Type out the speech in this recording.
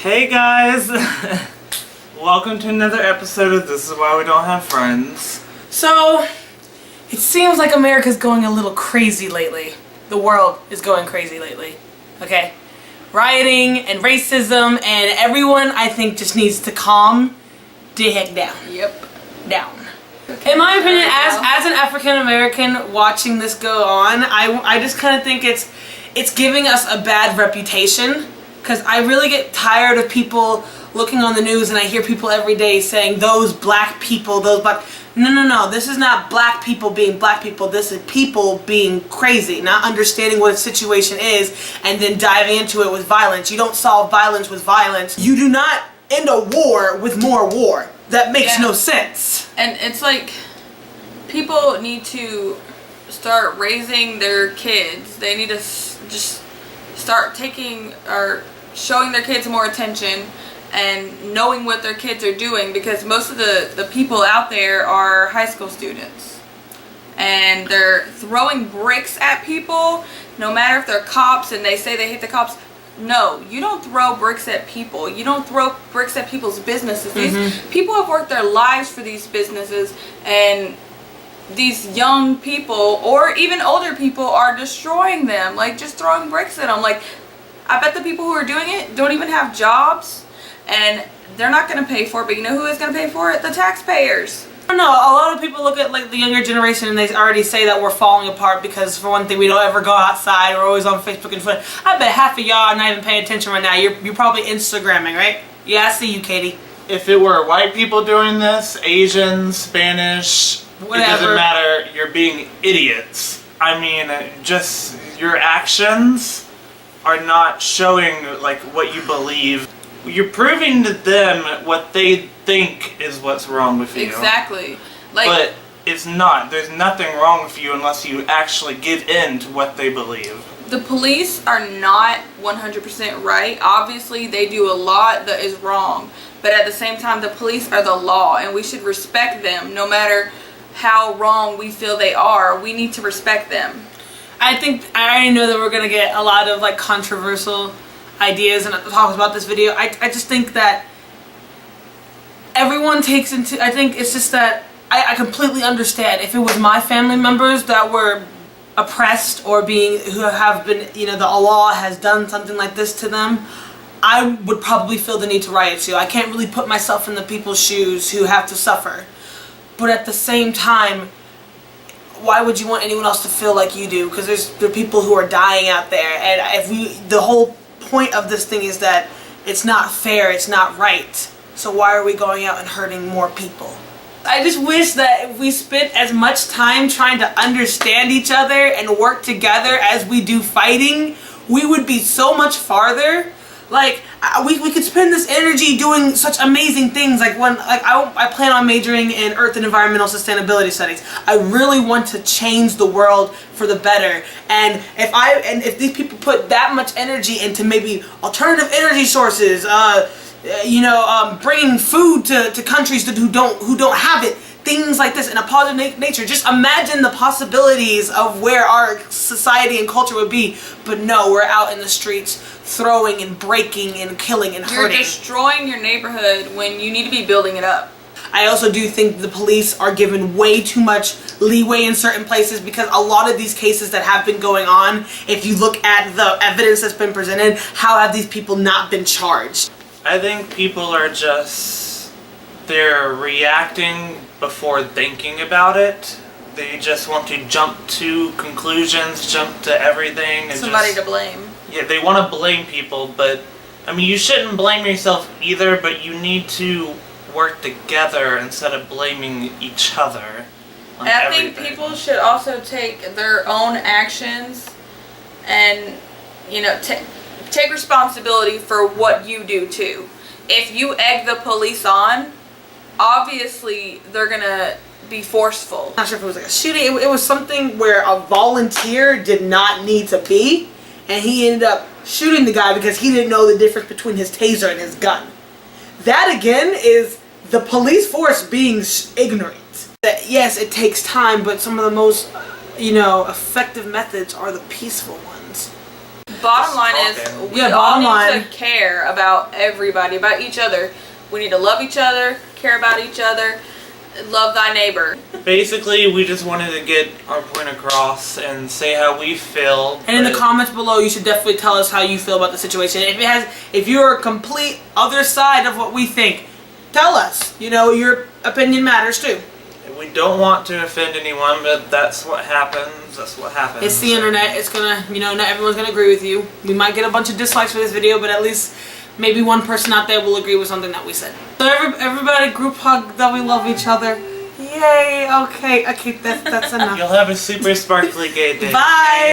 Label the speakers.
Speaker 1: Hey guys! Welcome to another episode of This Is Why We Don't Have Friends.
Speaker 2: So, it seems like America's going a little crazy lately. The world is going crazy lately. Okay? Rioting and racism and everyone, I think, just needs to calm the heck down.
Speaker 3: Yep.
Speaker 2: Down. Okay. In my opinion, as an African American watching this go on, I just kind of think it's giving us a bad reputation. Because I really get tired of people looking on the news and I hear people every day saying, those black people, those black... No. This is not black people being black people. This is people being crazy, not understanding what a situation is and then diving into it with violence. You don't solve violence with violence. You do not end a war with more war. That makes no sense.
Speaker 3: And it's like, people need to start raising their kids. They need to just start taking or showing their kids more attention and knowing what their kids are doing, because most of the people out there are high school students and they're throwing bricks at people, no matter if they're cops and they say they hate the cops. No, you don't throw bricks at people. You don't throw bricks at people's businesses. These people have worked their lives for these businesses, and these young people or even older people are destroying them, like just throwing bricks at them. Like, I bet the people who are doing it don't even have jobs, and they're not going to pay for it. But you know who is going to pay for it? The taxpayers.
Speaker 2: I don't know. A lot of people look at like the younger generation and they already say that we're falling apart because, for one thing, we don't ever go outside. We're always on Facebook and Twitter. I bet half of y'all are not even paying attention right now. You're probably Instagramming, right? Yeah, I see you, Katie.
Speaker 1: If it were white people doing this, Asians, Spanish, whatever, it doesn't matter. You're being idiots. I mean, just your actions are not showing like what you believe. You're proving to them what they think is what's wrong with you.
Speaker 3: Exactly. Like,
Speaker 1: but it's not. There's nothing wrong with you unless you actually give in to what they believe.
Speaker 3: the police are not 100% right. Obviously, they do a lot that is wrong. But at the same time, the police are the law, and we should respect them no matter how wrong we feel they are. We need to respect them.
Speaker 2: I already know that we're going to get a lot of like controversial ideas and talks about this video. I just think that everyone takes into, I think it's just that I completely understand if it was my family members that were oppressed or who have been, you know, the law has done something like this to them, I would probably feel the need to riot too. I can't really put myself in the people's shoes who have to suffer. But at the same time, why would you want anyone else to feel like you do? Because there are people who are dying out there, and the whole point of this thing is that it's not fair, it's not right. So why are we going out and hurting more people? I just wish that if we spent as much time trying to understand each other and work together as we do fighting, we would be so much farther. Like, we could spend this energy doing such amazing things. Like I plan on majoring in Earth and Environmental Sustainability Studies. I really want to change the world for the better. And if these people put that much energy into maybe alternative energy sources, bringing food to countries who don't have it, things like this in a positive nature. Just imagine the possibilities of where our society and culture would be. But no, we're out in the streets throwing and breaking and killing and hurting.
Speaker 3: You're destroying your neighborhood when you need to be building it up.
Speaker 2: I also do think the police are given way too much leeway in certain places, because a lot of these cases that have been going on, if you look at the evidence that's been presented, how have these people not been charged?
Speaker 1: I think people are they're reacting before thinking about it. They just want to jump to conclusions, jump to everything. And
Speaker 3: somebody to blame.
Speaker 1: Yeah, they want to blame people, but I mean, you shouldn't blame yourself either, but you need to work together instead of blaming each other on everything.
Speaker 3: I think people should also take their own actions and, take responsibility for what you do too. If you egg the police on, obviously they're gonna be forceful.
Speaker 2: I'm not sure if it was like a shooting. It was something where a volunteer did not need to be, and he ended up shooting the guy because he didn't know the difference between his taser and his gun. That again is the police force being ignorant. That yes, it takes time, but some of the most, effective methods are the peaceful ones.
Speaker 3: bottom line is
Speaker 1: talking.
Speaker 3: we
Speaker 2: Yeah,
Speaker 3: all
Speaker 2: bottom
Speaker 3: need to care about everybody, about each other. We need to love each other, care about each other, love thy neighbor.
Speaker 1: Basically, we just wanted to get our point across and say how we feel.
Speaker 2: And in the comments below, you should definitely tell us how you feel about the situation. If you're a complete other side of what we think, tell us. You know, your opinion matters too.
Speaker 1: We don't want to offend anyone, but that's what happens. That's what happens.
Speaker 2: It's the internet. It's gonna, you know, not everyone's gonna agree with you. We might get a bunch of dislikes for this video, but at least maybe one person out there will agree with something that we said. So everybody group hug that we love each other. Yay! Okay, that's enough.
Speaker 1: You'll have a super sparkly gay day.
Speaker 2: Bye!